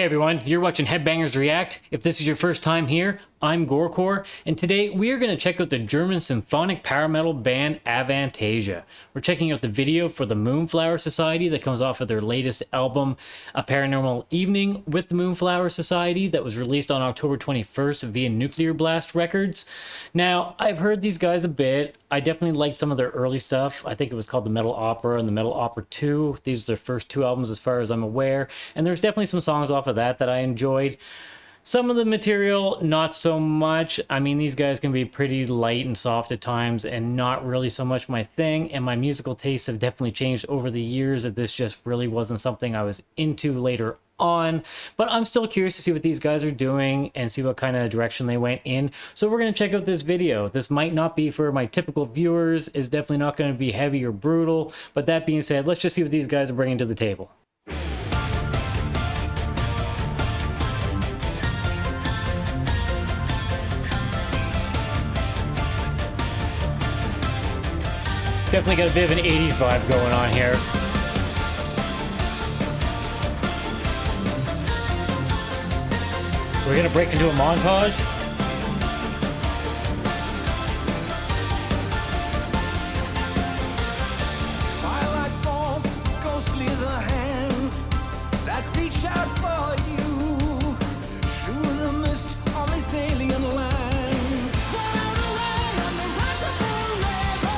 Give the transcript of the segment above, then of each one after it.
Hey everyone, you're watching Headbangers React. If this is your first time here, I'm Gorecore, and today we are going to check out the German symphonic power metal band Avantasia. We're checking out the video for the Moonflower Society that comes off of their latest album, A Paranormal Evening with the Moonflower Society, that was released on October 21st via Nuclear Blast Records. Now, I've heard these guys a bit. I definitely like some of their early stuff. I think it was called the Metal Opera and the Metal Opera 2. These are their first two albums as far as I'm aware, and there's definitely some songs off of that I enjoyed. Some of the material, not so much. I mean, these guys can be pretty light and soft at times and not really so much my thing, and my musical tastes have definitely changed over the years, that this just really wasn't something I was into later on. But I'm still curious to see what these guys are doing and see what kind of direction they went in. So we're going to check out this video. This might not be for my typical viewers. It's definitely not going to be heavy or brutal. But that being said, let's just see what these guys are bringing to the table. Definitely got a bit of an 80s vibe going on here. We're gonna break into a montage. Twilight falls, ghostly the hands that reach out for you through the mist on these alien lands. Swallowed away on the rise of forever,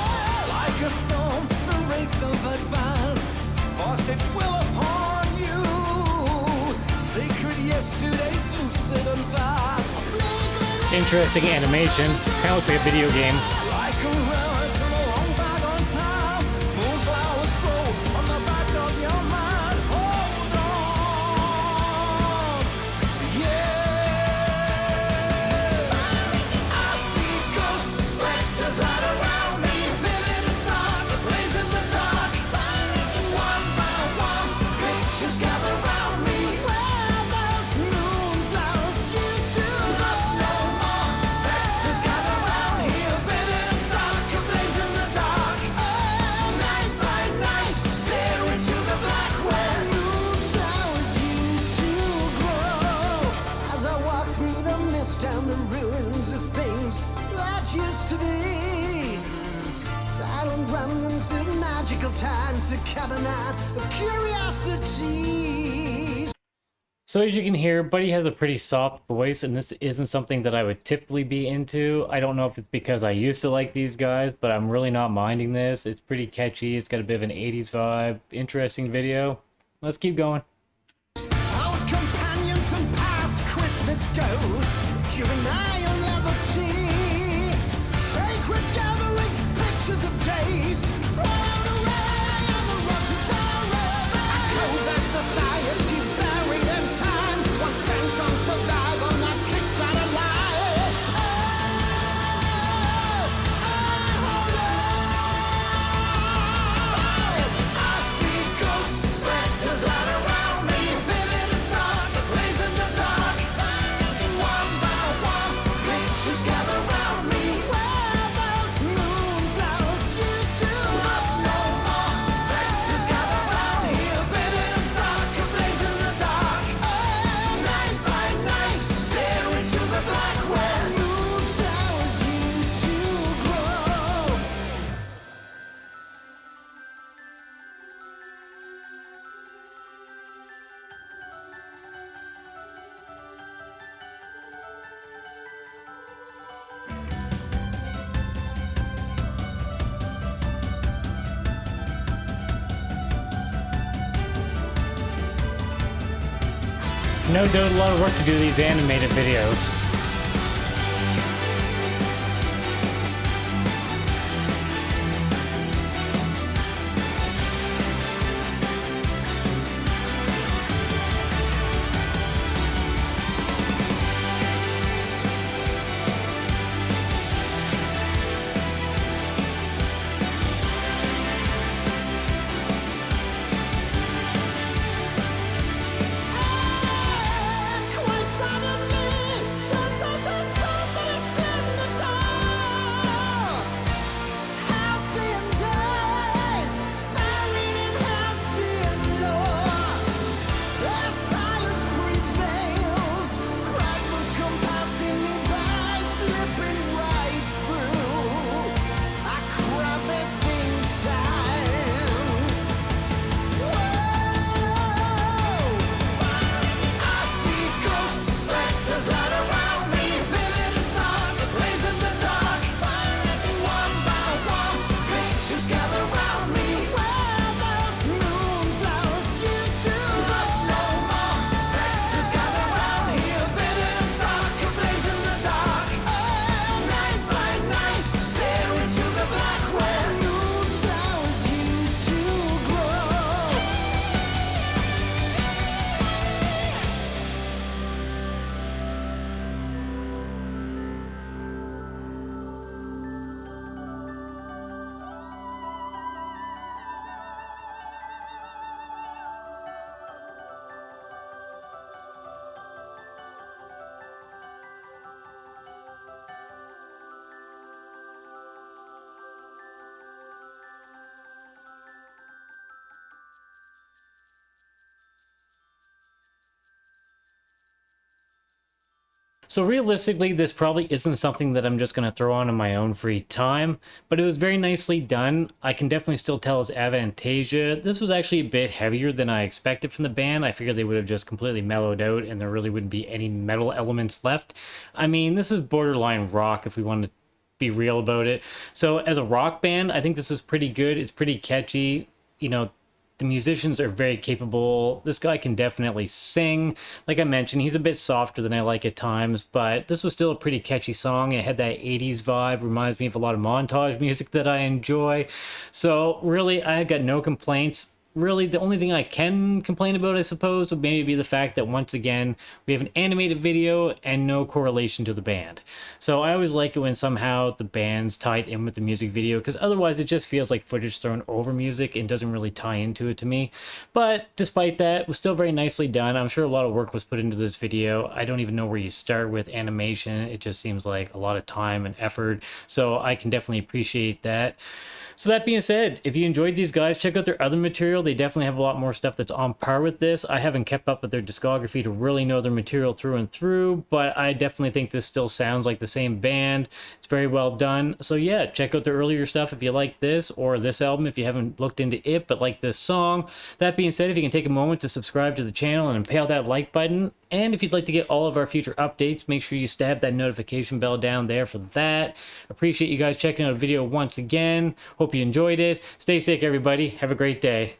like a storm, the wraith of advance force its will upon you. Sacred yesterdays, lucid and fast. Interesting animation. Kind of looks like a video game. Like a relic of a long bygone time, moonflowers grow on the back of your mind. Hold on, yeah. I see ghosts, specters right around me, living in the dark, blazing the dark. One by one, pictures gather round me. Where those moonflowers used to rust no more. Specters gather round here, living in the dark, blazing the dark. Night by night, stare into the black where moonflowers used to grow. As I walk through the mist and the ruins of things that used to be, silent remnants of magical times, a cabinet of curiosities. So as you can hear, Buddy has a pretty soft voice, and this isn't something that I would typically be into. I don't know if it's because I used to like these guys, but I'm really not minding this. It's pretty catchy. It's got a bit of an 80s vibe. Interesting video. Let's keep going. Old companions and past Christmas ghosts, juvenile levity, sacred gatherings, pictures of days thrown away on the road to forever. A covert society buried in time, once bent on survival, not kicked out alive. I see ghosts, specters right around me, living in the dark, blazing the dark. One by one, pictures gather round me. Where those moonflowers used to rust no more. Specters gather round here, living in the dark, blazing the dark. Night by night, stare into the black where moonflowers used to grow. No doubt a lot of work to do these animated videos. Quite suddenly, So realistically, this probably isn't something that I'm just going to throw on in my own free time, but it was very nicely done. I can definitely still tell it's Avantasia. This was actually a bit heavier than I expected from the band. I figured they would have just completely mellowed out and there really wouldn't be any metal elements left. I mean, this is borderline rock if we want to be real about it. So as a rock band, I think this is pretty good. It's pretty catchy. You know, the musicians are very capable. This guy can definitely sing. Like I mentioned, he's a bit softer than I like at times, but this was still a pretty catchy song. It had that 80s vibe, reminds me of a lot of montage music that I enjoy. So really, I got no complaints. Really, the only thing I can complain about, I suppose, would maybe be the fact that once again, we have an animated video and no correlation to the band. So I always like it when somehow the band's tied in with the music video, because otherwise it just feels like footage thrown over music and doesn't really tie into it to me. But despite that, it was still very nicely done. I'm sure a lot of work was put into this video. I don't even know where you start with animation. It just seems like a lot of time and effort. So I can definitely appreciate that. So that being said, if you enjoyed these guys, check out their other material. They definitely have a lot more stuff that's on par with this. I haven't kept up with their discography to really know their material through and through, but I definitely think this still sounds like the same band. It's very well done. So yeah, check out their earlier stuff if you like this, or this album if you haven't looked into it but like this song. That being said, if you can take a moment to subscribe to the channel and impale that like button, and if you'd like to get all of our future updates, make sure you stab that notification bell down there for that. Appreciate you guys checking out a video once again. Hope you enjoyed it. Stay sick, everybody. Have a great day.